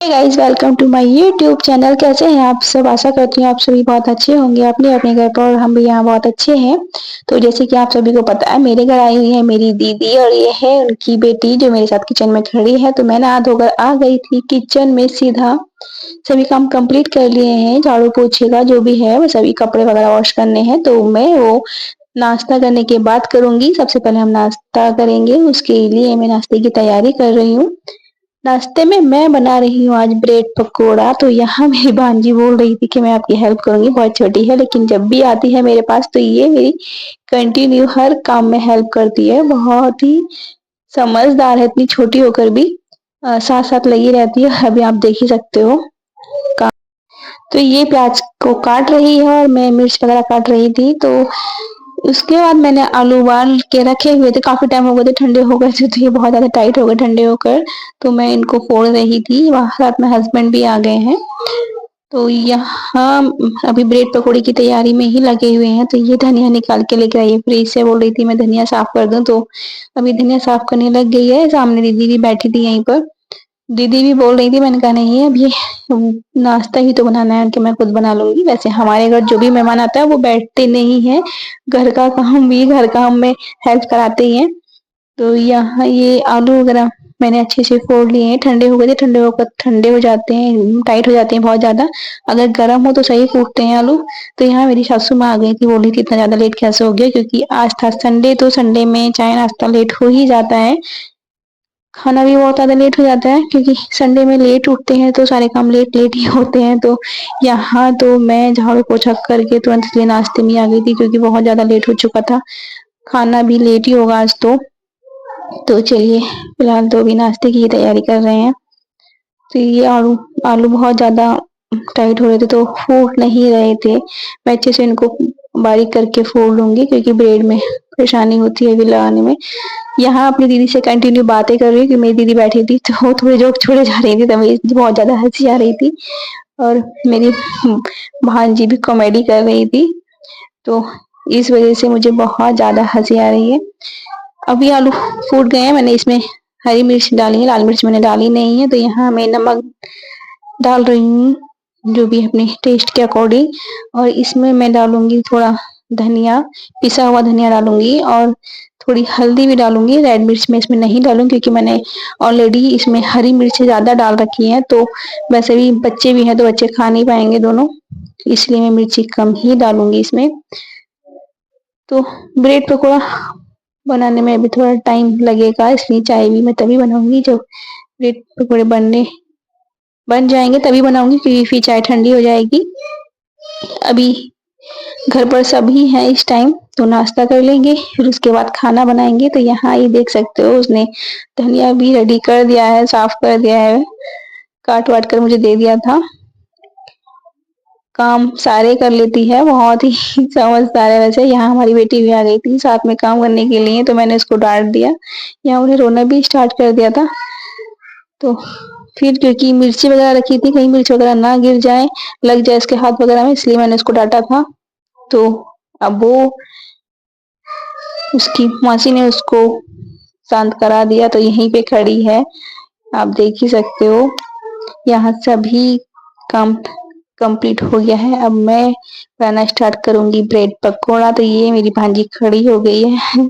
Guys, welcome to my YouTube channel. कैसे हैं आप सब? आशा करती हूँ आप सभी बहुत अच्छे होंगे अपने अपने घर पर, और हम भी यहाँ बहुत अच्छे हैं। तो जैसे कि आप सभी को पता है, मेरे घर आई हुई है मेरी दीदी, और ये है उनकी बेटी जो मेरे साथ किचन में खड़ी है। तो मैं नहा धोकर आ गई थी किचन में सीधा। सभी काम कंप्लीट कर लिए हैं, झाड़ू पोछे का जो भी है, वो सभी कपड़े वगैरह वॉश करने हैं। तो मैं वो नाश्ता करने के बाद करूंगी। सबसे पहले हम नाश्ता करेंगे, उसके लिए मैं नाश्ते की तैयारी कर रही हूँ। नाश्ते में मैं बना रही हूँ आज ब्रेड पकोड़ा। तो यहाँ मेरी भांजी बोल रही थी कि मैं आपकी हेल्प करूंगी, बहुत छोटी है लेकिन जब भी आती है मेरे पास तो ये मेरी कंटिन्यू हर काम में हेल्प करती है। बहुत ही समझदार है, इतनी छोटी होकर भी साथ साथ लगी रहती है। अभी आप देख ही सकते हो। तो ये प्याज को काट रही है और मैं मिर्च वगैरह काट रही थी। तो उसके बाद मैंने आलू उबाल के रखे हुए थे, काफी टाइम हो गए थे, ठंडे हो गए थे, तो ये बहुत ज्यादा टाइट हो गए ठंडे होकर। तो मैं इनको फोड़ रही थी, वहां साथ में हस्बैंड भी आ गए हैं। तो यहाँ अभी ब्रेड पकौड़ी की तैयारी में ही लगे हुए हैं। तो ये धनिया निकाल के लेकर आई है फ्रिज से, बोल रही थी मैं धनिया साफ कर दूं। तो अभी धनिया साफ करने लग गई है। सामने दीदी भी बैठी थी यहीं पर। दीदी भी बोल रही थी, मैंने कहा नहीं अभी नाश्ता ही तो बनाना है कि मैं खुद बना लूंगी। वैसे हमारे घर जो भी मेहमान आता है वो बैठते नहीं है, घर का काम भी घर काम में हेल्प कराते ही हैं। तो यहाँ ये आलू वगैरह मैंने अच्छे से फोड़ लिए हैं। ठंडे हो गए थे, ठंडे होकर ठंडे हो जाते हैं, टाइट हो जाते हैं बहुत ज्यादा। अगर गर्म हो तो सही फूटते हैं आलू। तो यहाँ मेरी सासू माँ आ गई थी, बोली थी इतना ज्यादा लेट कैसे हो गया, क्योंकि आज था संडे। तो संडे में चाय नाश्ता लेट हो ही जाता है, खाना भी बहुत ज्यादा लेट हो जाता है, क्योंकि संडे में लेट उठते हैं तो सारे काम लेट लेट ही होते हैं। तो यहाँ तो मैं झाड़ू पोछा करके तुरंत इसलिए नाश्ते में आ गई थी, क्योंकि बहुत ज्यादा लेट हो चुका था। खाना भी लेट ही होगा आज तो चलिए फिलहाल तो अभी नाश्ते की ही तैयारी कर रहे हैं। तो ये आलू आलू बहुत ज्यादा टाइट हो रहे थे तो फूट नहीं रहे थे। मैं अच्छे से इनको बारीक करके फोड़ लूंगी, क्योंकि ब्रेड में परेशानी होती है अभी लगाने में। यहाँ अपनी दीदी से कंटिन्यू बातें कर रही हूँ कि मेरी दीदी बैठी थी तो वो थोड़े जोक छोड़े जा रही थी, तो मेरी बहुत ज्यादा हंसी आ रही थी। और मेरी भांजी भी कॉमेडी कर रही थी, तो इस वजह से मुझे बहुत ज्यादा हंसी आ रही है। अभी आलू फूट गए हैं, मैंने इसमें हरी मिर्च डाली है, लाल मिर्च मैंने डाली नहीं है। तो यहाँ मैं नमक डाल रही हूँ जो भी अपने टेस्ट के अकॉर्डिंग, और इसमें मैं डालूंगी थोड़ा धनिया, पिसा हुआ धनिया डालूंगी, और थोड़ी हल्दी भी डालूंगी। रेड मिर्च में इसमें नहीं डालूंगी, क्योंकि मैंने ऑलरेडी इसमें हरी मिर्च ज्यादा डाल रखी है। तो वैसे भी बच्चे भी हैं तो बच्चे खा नहीं पाएंगे दोनों, इसलिए मैं मिर्ची कम ही डालूंगी इसमें। तो ब्रेड पकौड़ा बनाने में अभी थोड़ा टाइम लगेगा, इसलिए चाय भी मैं तभी बनाऊंगी जब ब्रेड पकौड़े बन जाएंगे, तभी बनाऊंगी, क्योंकि फिर चाय ठंडी हो जाएगी। अभी घर पर सभी हैं इस टाइम, तो नाश्ता कर लेंगे, फिर उसके बाद खाना बनाएंगे। तो यहाँ ये देख सकते हो, उसने धनिया भी रेडी कर दिया है, साफ कर दिया है, काट वाट कर मुझे दे दिया था। काम सारे कर लेती है, बहुत ही समझदार है। वैसे यहाँ हमारी बेटी भी आ गई थी साथ में काम करने के लिए, तो मैंने उसको डांट दिया। यहाँ उन्हें रोना भी स्टार्ट कर दिया था। तो फिर क्योंकि मिर्ची वगैरह रखी थी, कहीं मिर्च वगैरह ना गिर जाए, लग जाए इसके हाथ वगैरह में, इसलिए मैंने उसको डांटा था। तो अब वो उसकी मौसी ने उसको शांत करा दिया, तो यहीं पे खड़ी है, आप देख ही सकते हो। यहाँ सभी काम कंप्लीट हो गया है। अब मैं बनाना स्टार्ट करूंगी ब्रेड पकोड़ा। तो ये मेरी भांजी खड़ी हो गई है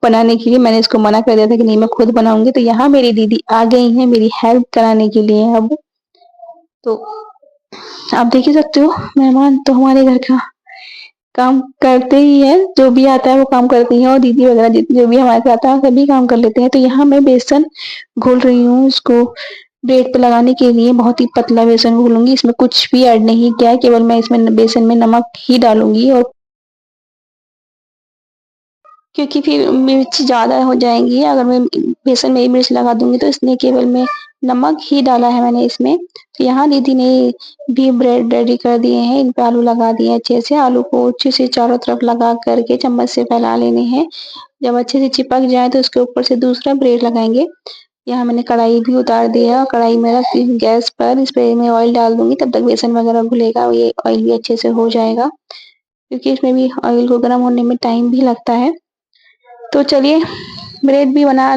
बनाने के लिए। मैंने इसको मना कर दिया था कि नहीं मैं खुद बनाऊंगी। तो यहाँ मेरी दीदी आ गई है मेरी हेल्प कराने के लिए। अब तो आप देख ही सकते हो, मेहमान तो हमारे घर का काम करते ही है, जो भी आता है वो काम करती है, और दीदी वगैरह जो भी हमारे साथ आता है सभी काम कर लेते हैं। तो यहाँ मैं बेसन घोल रही हूँ, उसको ब्रेड पे लगाने के लिए बहुत ही पतला बेसन घोलूंगी। इसमें कुछ भी ऐड नहीं किया है, केवल मैं इसमें बेसन में नमक ही डालूंगी, और क्योंकि फिर मिर्च ज्यादा हो जाएंगी अगर मैं बेसन में ही मिर्च लगा दूंगी, तो इसलिए केवल मैं नमक ही डाला है मैंने इसमें। तो यहाँ दीदी ने भी ब्रेड रेडी कर दिए हैं, इन पे आलू लगा दिए अच्छे से। आलू को अच्छे से चारों तरफ लगा करके चम्मच से फैला लेने हैं। जब अच्छे से चिपक जाए तो उसके ऊपर से दूसरा ब्रेड लगाएंगे। यहाँ मैंने कढ़ाई भी उतार दिया, और कढ़ाई में रख दी गैस पर। इस पे मैं ऑयल डाल दूंगी, तब तक बेसन वगैरह घुलेगा, ये ऑयल भी अच्छे से हो जाएगा, क्योंकि इसमें भी ऑयल को गर्म होने में टाइम भी लगता है। तो चलिए ब्रेड भी बना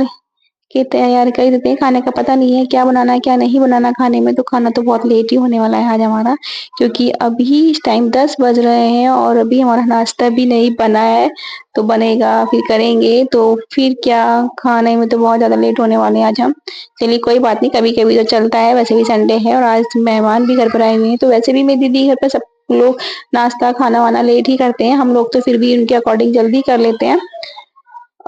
के तैयार कर देते हैं। खाने का पता नहीं है क्या बनाना है, क्या नहीं बनाना खाने में, तो खाना तो बहुत लेट ही होने वाला है आज हमारा, क्योंकि अभी इस टाइम 10 बज रहे हैं और अभी हमारा नाश्ता भी नहीं बना है। तो बनेगा, फिर करेंगे, तो फिर क्या, खाने में तो बहुत ज़्यादा लेट होने वाले हैं आज हम। चलिए कोई बात नहीं, कभी-कभी तो चलता है, वैसे भी संडे है और आज मेहमान भी घर पर आए हुए हैं। तो वैसे भी मेरी दीदी घर पे सब लोग नाश्ता, खाना-वाना लेट ही करते हैं। हम लोग तो फिर भी उनके अकॉर्डिंग जल्दी कर लेते हैं।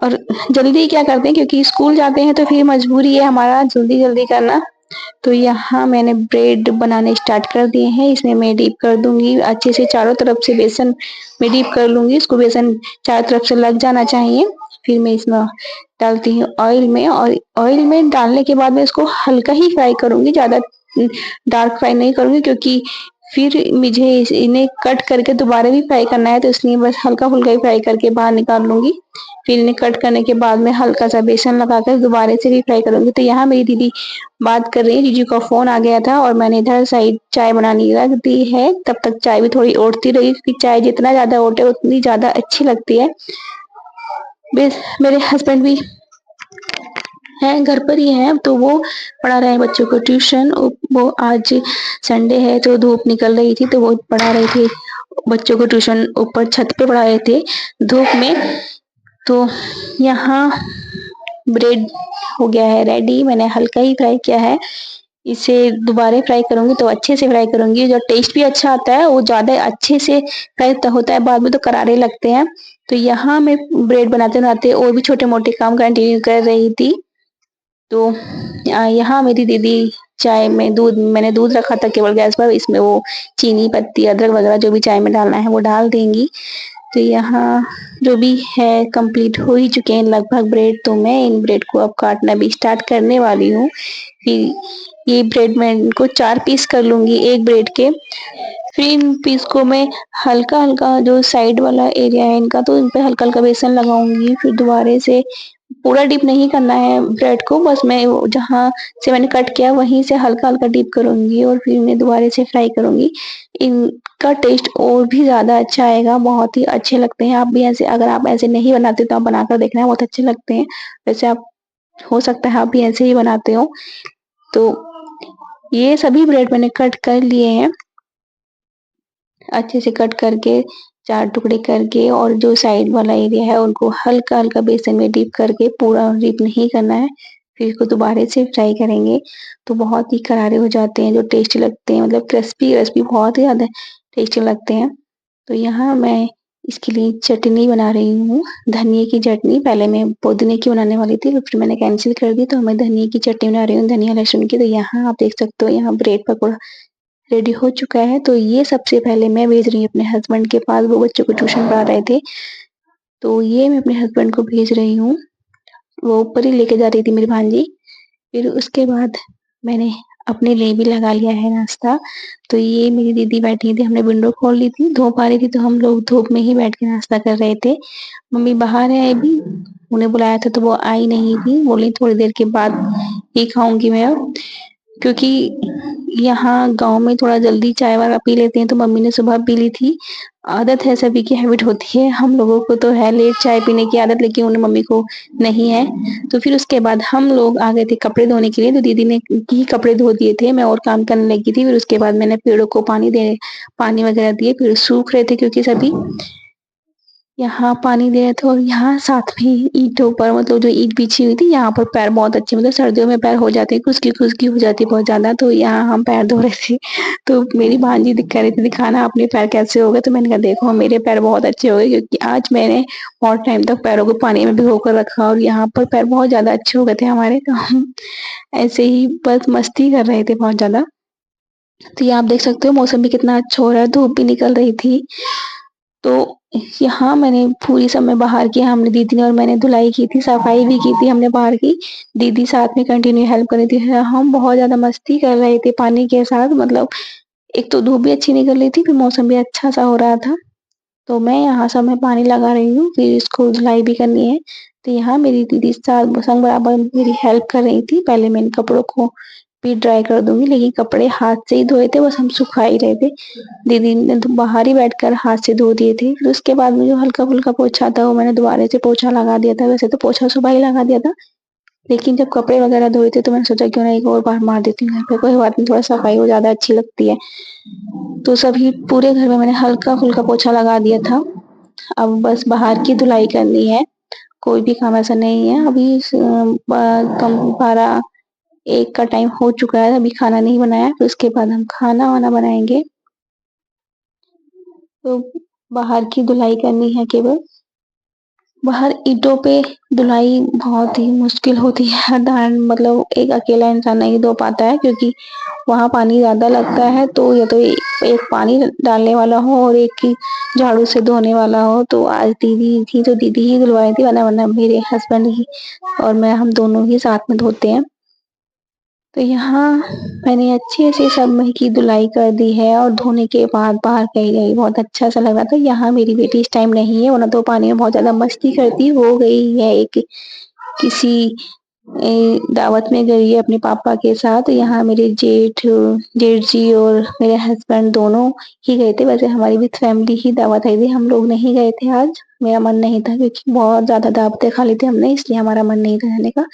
और जल्दी क्या करते हैं, क्योंकि स्कूल जाते हैं तो फिर मजबूरी है हमारा जल्दी-जल्दी करना। तो यहाँ मैंने ब्रेड बनाने स्टार्ट कर दिए हैं। इसमें मैं डीप कर दूँगी अच्छे से, चारों तरफ से बेसन में डीप कर लूँगी। इसको बेसन चारों तरफ से लग जाना चाहिए। फिर मैं इसमें डालती हूँ ऑयल में, और ऑयल में डालने के बाद मैं इसको हल्का ही फ्राई करूँगी, ज़्यादा डार्क फ्राई नहीं करूँगी, क्योंकि फिर मुझे इन्हें कट करके दोबारा भी फ्राई करना है, तो इसलिए बस हल्का-फुल्का ही फ्राई करके बाहर निकाल लूँगी। फिर इन्हें कट करने के बाद में हल्का-सा बेसन लगाकर दोबारा से भी फ्राई करूँगी। तो यहाँ मेरी दीदी बात कर रही है, जीजू का फ़ोन आ गया था और मैंने इधर साइड चाय बनानी रख दी है। तब तक चाय भी थोड़ी ओटती रही, क्योंकि चाय जितना ज़्यादा ओटे उतनी ज़्यादा अच्छी लगती है। मेरे हस्बैंड भी हैं, घर पर ही हैं, तो वो पढ़ा रहे हैं बच्चों को ट्यूशन। वो आज संडे है तो धूप निकल रही थी, तो वो पढ़ा रहे थे बच्चों को ट्यूशन, ऊपर छत पे पढ़ा रहे थे धूप में। तो यहाँ ब्रेड हो गया है रेडी, मैंने हल्का ही फ्राई किया है। इसे दोबारा फ्राई करूँगी तो अच्छे से फ्राई करूँगी, जो टेस्ट भी अच्छा आता है, वो ज़्यादा अच्छे से फ्राई होता है, बाद में तो करारे लगते हैं। तो यहाँ मैं ब्रेड बनाते-बनाते और भी छोटे-मोटे काम कंटिन्यू कर रही थी। तो यहाँ मेरी दीदी चाय में मैंने दूध रखा था केवल गैस पर, इसमें वो चीनी, पत्ती, अदरक वगैरह जो भी चाय में डालना है वो डाल देंगी। तो यहाँ जो भी है कंप्लीट हो ही चुके हैं लगभग ब्रेड, तो मैं इन ब्रेड को अब काटना भी स्टार्ट करने वाली हूँ। फिर ये ब्रेड मैं इनको 4 पीस कर लूँगी एक ब्रेड के। फिर इन पीस को मैं हल्का-हल्का, जो साइड वाला एरिया है इनका, तो इन पे हल्का-हल्का बेसन लगाऊँगी। फिर दोबारा से पूरा डीप नहीं करना है ब्रेड को, बस मैं जहाँ से मैंने कट किया वहीं से हल्का-हल्का डीप करूँगी और फिर इन्हें दोबारा से फ्राई करूँगी। इनका टेस्ट और भी ज़्यादा अच्छा आएगा, बहुत ही अच्छे लगते हैं। आप भी ऐसे, अगर आप ऐसे नहीं बनाते तो आप बनाकर देखना, बहुत अच्छे लगते हैं। वैसे आप, हो सकता है आप भी ऐसे ही बनाते हो। तो ये सभी ब्रेड मैंने कट कर लिए हैं। अच्छे से कट करके 4 टुकड़े करके, और जो साइड वाला एरिया है उनको हल्का-हल्का बेसन में डिप करके, पूरा डिप नहीं करना है। फिर इसको दोबारा से फ्राई करेंगे, तो बहुत ही करारे हो जाते हैं, जो टेस्टी लगते हैं, मतलब क्रिस्पी-क्रिस्पी बहुत ही ज़्यादा टेस्टी लगते हैं। तो यहाँ मैं इसके लिए चटनी बना रही हूँ, धनिये की चटनी। पहले मैं पुदीने की बनाने वाली थी, फिर मैंने कैंसल कर दी, तो मैं धनिये की चटनी बना रही हूँ, धनिया लहसुन की। तो यहाँ आप देख सकते हो, यहाँ ब्रेड पकौड़ा रेडी हो चुका है। तो ये सबसे पहले मैं भेज रही हूँ अपने हस्बैंड के पास, वो बच्चों को ट्यूशन पढ़ा रहे थे। तो ये मैं अपने हस्बैंड को भेज रही हूँ, वो ऊपर ही लेके जा रही थी मेरी भांजी। फिर उसके बाद मैंने अपने लिए भी लगा लिया है नाश्ता। तो ये मेरी दीदी बैठी थी, हमने विंडो खोल ली थी, धूप आ रही थी, तो हम लोग धूप में ही बैठ के नाश्ता कर रहे थे। मम्मी बाहर है अभी, उन्हें बुलाया था तो वो आई नहीं थी, बोली थोड़ी देर के बाद ही खाऊँगी मैं अब। क्योंकि यहाँ गाँव में थोड़ा जल्दी चाय वगैरह पी लेते हैं, तो मम्मी ने सुबह पी ली थी। आदत है, सभी की हैबिट होती है, हम लोगों को तो है लेट चाय पीने की आदत, लेकिन उन्हें, मम्मी को नहीं है। तो फिर उसके बाद हम लोग आ गए थे कपड़े धोने के लिए, तो दीदी ने ही कपड़े धो दिए थे, मैं और काम करने लगी थी। फिर उसके बाद मैंने पेड़ों को पानी वगैरह दिए, पेड़ सूख रहे थे क्योंकि सभी यहाँ पानी दे रहे थे। और यहाँ साथ में ईंटों पर, मतलब जो ईंट बिछी हुई थी, यहाँ पर पैर बहुत अच्छे, मतलब सर्दियों में पैर हो जाते हैं, खुशकी-खुशकी हो जाती है बहुत ज़्यादा, तो यहाँ हम पैर धो रहे थे। तो मेरी भांजी कह रही थी, दिखाना अपने पैर कैसे हो गए, तो मैंने कहा देखो मेरे पैर बहुत अच्छे हो गए, क्योंकि आज मैंने बहुत टाइम तक पैरों को पानी में भिगो कर रखा, और यहाँ पर पैर बहुत ज़्यादा अच्छे हो गए थे हमारे। तो हम ऐसे ही बस मस्ती कर रहे थे बहुत ज़्यादा। तो ये आप देख सकते हो मौसम भी कितना अच्छा हो रहा है, धूप भी निकल रही थी। तो यहाँ मैंने पूरी समय बाहर की, हमने, दीदी ने और मैंने धुलाई की थी, सफाई भी की थी हमने बाहर की। दीदी साथ में कंटिन्यू हेल्प कर रही थी। हम बहुत ज़्यादा मस्ती कर रहे थे पानी के साथ, मतलब एक तो धूप भी अच्छी निकल रही थी, फिर मौसम भी अच्छा-सा हो रहा था। तो मैं यहाँ सब में पानी लगा रही हूँ, फिर इसको धुलाई भी करनी है। तो यहाँ मेरी दीदी साथ संग बराबर मेरी हेल्प कर रही थी। पहले मैं इन कपड़ों को भी ड्राई कर दूँगी, लेकिन कपड़े हाथ से ही धोए थे, बस हम सुखा ही रहे थे। दीदी ने तो बाहर ही बैठकर हाथ से धो दिए थे। फिर उसके बाद में जो हल्का-फुल्का पोछा था, वो मैंने दोबारा से पोछा लगा दिया था। वैसे तो पोछा सुबह ही लगा दिया था, लेकिन जब कपड़े वगैरह धोए थे तो मैंने सोचा क्यों ना एक और बार मार देती हूँ घर पे, कोई बात नहीं, थोड़ा सफाई हो ज़्यादा अच्छी लगती है। तो सभी पूरे घर में मैंने हल्का-फुल्का पोछा लगा दिया था। अब बस बाहर की धुलाई करनी है, कोई भी काम ऐसा नहीं है। अभी स ब कम 12-1 का टाइम हो चुका है, अभी खाना नहीं बनाया, फिर उसके बाद हम खाना-वाना बनाएँगे। तो बाहर की धुलाई करनी है केवल। बाहर ईंटों पे धुलाई बहुत ही मुश्किल होती है। दान मतलब एक अकेला इंसान नहीं धो पाता है क्योंकि वहाँ पानी ज़्यादा लगता है, तो या तो एक पानी डालने वाला हो और एक ही झाड़ू से धोने वाला हो। तो आज दीदी थी तो दीदी ही धुलवाई थी, वरना मेरे हस्बैंड ही और मैं हम दोनों ही साथ में धोते हैं। तो यहाँ मैंने अच्छे से सब में की धुलाई कर दी है और धोने के बाद बाहर कहीं गई, बहुत अच्छा सा लग रहा था। यहाँ मेरी बेटी इस टाइम नहीं है, वरना तो पानी में बहुत ज़्यादा मस्ती करती। वो गई है एक किसी दावत में गई है अपने पापा के साथ। यहाँ मेरे जेठ जी और मेरे हस्बैंड दोनों ही गए थे। वैसे हमारी भी फैमिली ही दावत आई थी, हम लोग नहीं गए थे आज। मेरा मन नहीं था क्योंकि बहुत ज़्यादा दावतें खा ली थी हमने, इसलिए हमारा मन नहीं था जाने का।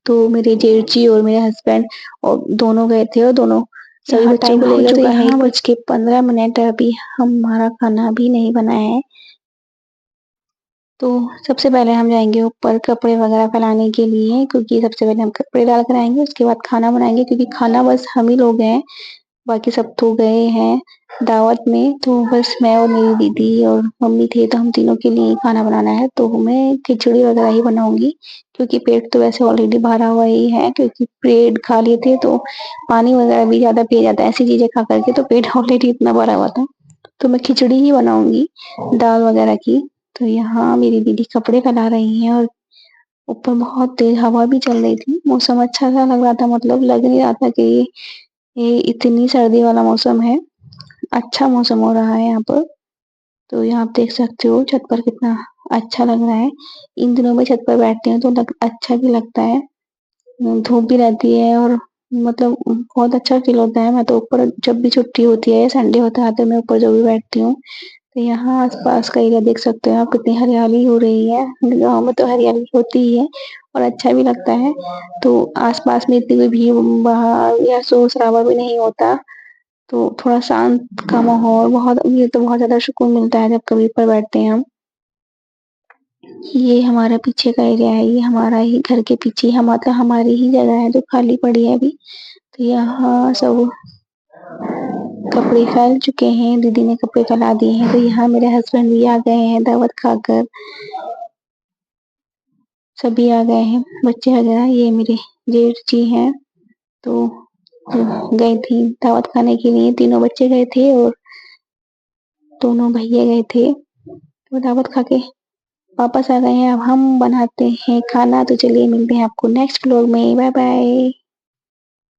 तो मेरे जेठ जी और मेरे हस्बैंड और दोनों गए थे और दोनों सभी बच्चों को ले गए। तो यहाँ 1:15 अभी हमारा खाना भी नहीं बना है। तो सबसे पहले हम जाएँगे ऊपर कपड़े वगैरह फैलाने के लिए, क्योंकि सबसे पहले हम कपड़े डाल कर आएँगे, उसके बाद खाना बनाएँगे क्योंकि खाना बस हम ही लोग हैं, बाकी सब तो गए हैं दावत में। तो बस मैं और मेरी दीदी और मम्मी थे, तो हम तीनों के लिए ही खाना बनाना है। तो मैं खिचड़ी वगैरह ही बनाऊँगी क्योंकि पेट तो वैसे ऑलरेडी भरा हुआ ही है, क्योंकि ब्रेड खा लिए थे तो पानी वगैरह भी ज़्यादा पिया जाता है ऐसी चीज़ें खा कर के, तो पेट ऑलरेडी इतना भरा हुआ था। तो मैं खिचड़ी ही बनाऊँगी दाल वगैरह की। तो यहाँ मेरी दीदी कपड़े फैला रही हैं और ऊपर बहुत तेज़ हवा भी चल रही थी। मौसम अच्छा-सा लग रहा था, मतलब लग नहीं रहा था कि ये इतनी सर्दी वाला मौसम है। अच्छा मौसम हो रहा है यहाँ पर। तो यहाँ आप देख सकते हो छत पर कितना अच्छा लग रहा है। इन दिनों में छत पर बैठती हूँ तो अच्छा भी लगता है। धूप भी रहती है और मतलब बहुत अच्छा फ़ील होता है। मैं तो ऊपर जब भी छुट्टी होती है, संडे होता है तो मैं ऊपर ज़रूर बैठती हूँ। तो यहाँ आस-पास का एरिया देख सकते हो आप, कितनी हरियाली हो रही है। गाँव में तो हरियाली होती ही है और अच्छा भी लगता है। तो आस-पास में इतनी कोई भीड़-भाड़ या शोर-शराबा भी नहीं होता, तो थोड़ा शांत का माहौल, बहुत ये तो बहुत ज़्यादा सुकून मिलता है जब कभी ऊपर बैठते हैं हम। ये हमारा पीछे का एरिया है, ये हमारा ही घर के पीछे मतलब हमारी ही जगह है जो खाली पड़ी है अभी। तो यहाँ सब कपड़े फैल चुके हैं, दीदी ने कपड़े फैला दिए हैं। तो यहाँ मेरे हस्बैंड भी आ गए हैं दावत खाकर, सभी आ गए हैं, बच्चे वगैरह। ये मेरे जेठ जी हैं, तो गई थी दावत खाने के लिए, तीनों बच्चे गए थे और दोनों भैया गए थे। तो दावत खा के वापस आ गए हैं। अब हम बनाते हैं खाना, तो चलिए मिलते हैं आपको नेक्स्ट व्लॉग में। Bye bye.